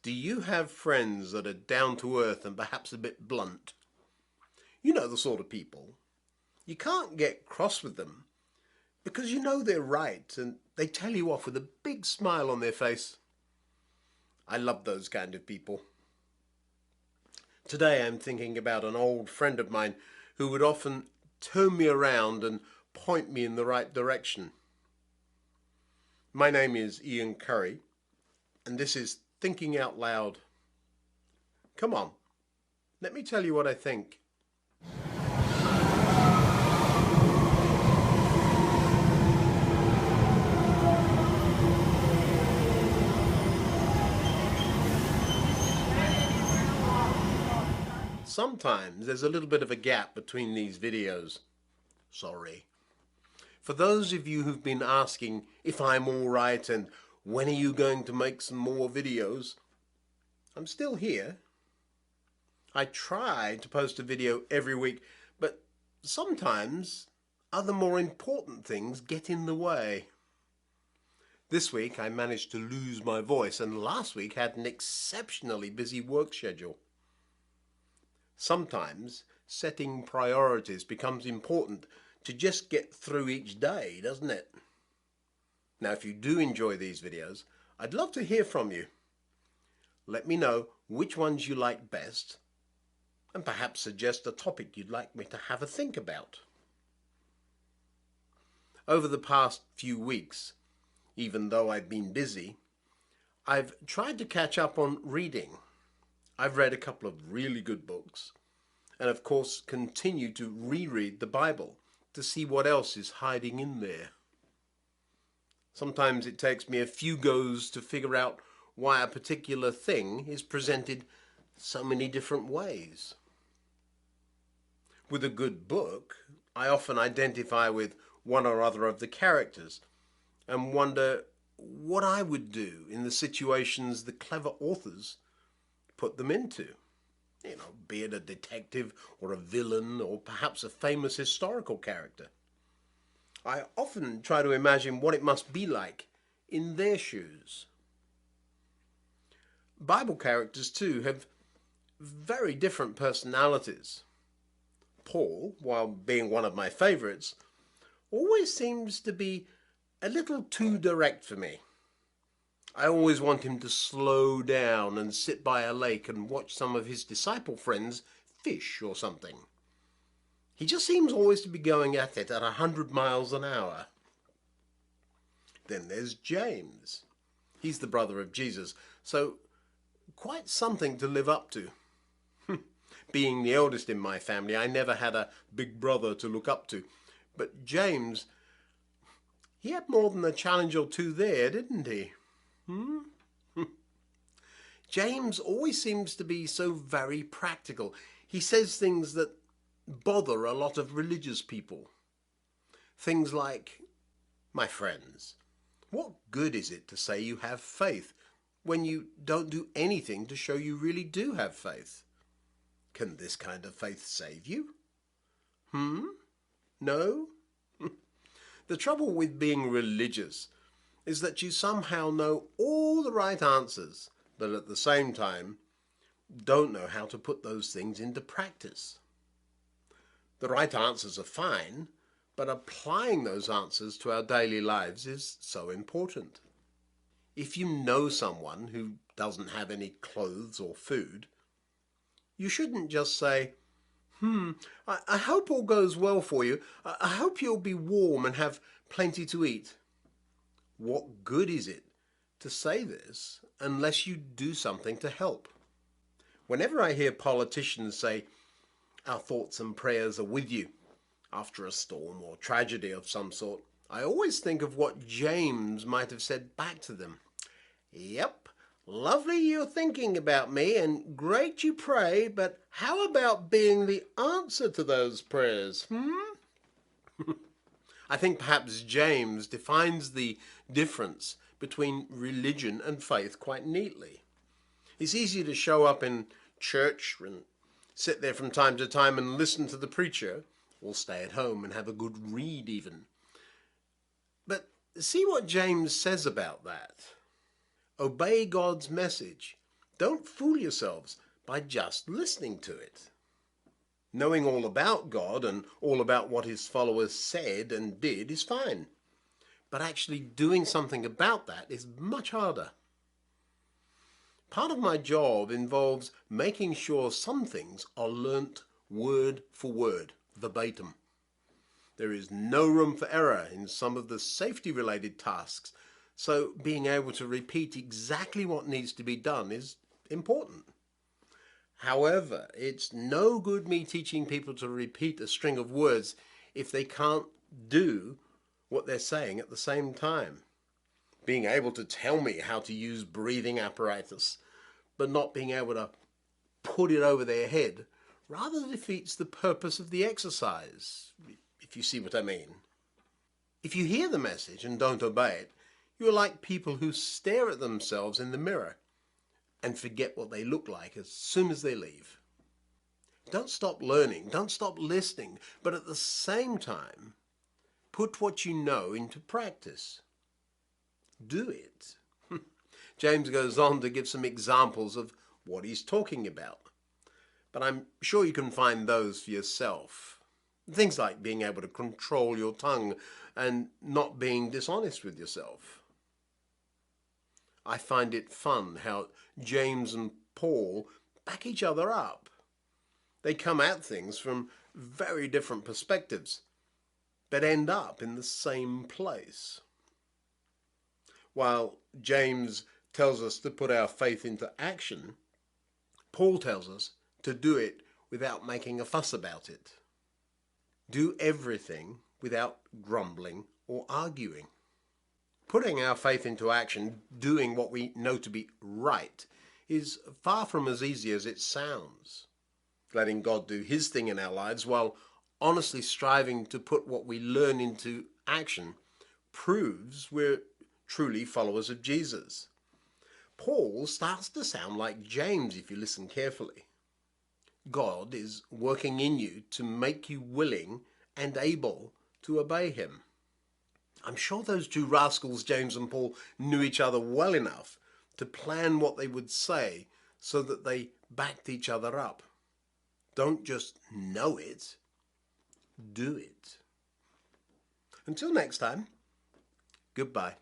Do you have friends that are down to earth and perhaps a bit blunt? You know the sort of people. You can't get cross with them because you know they're right and they tell you off with a big smile on their face. I love those kind of people. Today I'm thinking about an old friend of mine who would often turn me around and point me in the right direction. My name is Ian Currey, and this is Thinking Out Loud. Come on, let me tell you what I think. Sometimes there's a little bit of a gap between these videos. Sorry. For those of you who've been asking if I'm all right and when are you going to make some more videos, I'm still here. I try to post a video every week, but sometimes other more important things get in the way. This week I managed to lose my voice, and last week had an exceptionally busy work schedule. Sometimes setting priorities becomes important to just get through each day, doesn't it? Now, if you do enjoy these videos, I'd love to hear from you. Let me know which ones you like best, and perhaps suggest a topic you'd like me to have a think about. Over the past few weeks, even though I've been busy, I've tried to catch up on reading. I've read a couple of really good books, and of course continue to reread the Bible to see what else is hiding in there. Sometimes it takes me a few goes to figure out why a particular thing is presented so many different ways. With a good book, I often identify with one or other of the characters and wonder what I would do in the situations the clever authors put them into. Be it a detective or a villain or perhaps a famous historical character. I often try to imagine what it must be like in their shoes. Bible characters too have very different personalities. Paul, while being one of my favorites, always seems to be a little too direct for me. I always want him to slow down and sit by a lake and watch some of his disciple friends fish or something. He just seems always to be going at it at 100 miles an hour. Then there's James. He's the brother of Jesus, so quite something to live up to. Being the eldest in my family, I never had a big brother to look up to. But James, he had more than a challenge or two there, didn't he? James always seems to be so very practical. He says things that bother a lot of religious people. Things like, my friends, what good is it to say you have faith when you don't do anything to show you really do have faith? Can this kind of faith save you? No? The trouble with being religious is that you somehow know all the right answers, but at the same time don't know how to put those things into practice. The right answers are fine, but applying those answers to our daily lives is so important. If you know someone who doesn't have any clothes or food, you shouldn't just say, I hope all goes well for you. I hope you'll be warm and have plenty to eat. What good is it to say this unless you do something to help? Whenever I hear politicians say, our thoughts and prayers are with you after a storm or tragedy of some sort, I always think of what James might have said back to them. Yep, lovely you're thinking about me and great you pray, but how about being the answer to those prayers? I think perhaps James defines the difference between religion and faith quite neatly. It's easy to show up in church and sit there from time to time and listen to the preacher, or stay at home and have a good read even. But see what James says about that. Obey God's message, Don't fool yourselves by just listening to it. Knowing all about God and all about what his followers said and did is fine. But actually doing something about that is much harder. Part of my job involves making sure some things are learnt word for word, verbatim. There is no room for error in some of the safety-related tasks, so being able to repeat exactly what needs to be done is important. However, it's no good me teaching people to repeat a string of words if they can't do what they're saying at the same time. Being able to tell me how to use breathing apparatus, but not being able to put it over their head, rather defeats the purpose of the exercise, if you see what I mean. If you hear the message and don't obey it, you're like people who stare at themselves in the mirror and forget what they look like as soon as they leave. Don't stop learning, don't stop listening, but at the same time, put what you know into practice. Do it. James goes on to give some examples of what he's talking about, but I'm sure you can find those for yourself. Things like being able to control your tongue and not being dishonest with yourself. I find it fun how James and Paul back each other up. They come at things from very different perspectives, but end up in the same place. While James tells us to put our faith into action, Paul tells us to do it without making a fuss about it. Do everything without grumbling or arguing. Putting our faith into action, doing what we know to be right, is far from as easy as it sounds. Letting God do his thing in our lives while honestly striving to put what we learn into action proves we're truly followers of Jesus. Paul starts to sound like James if you listen carefully. God is working in you to make you willing and able to obey him. I'm sure those two rascals, James and Paul, knew each other well enough to plan what they would say so that they backed each other up. Don't just know it, do it. Until next time, goodbye.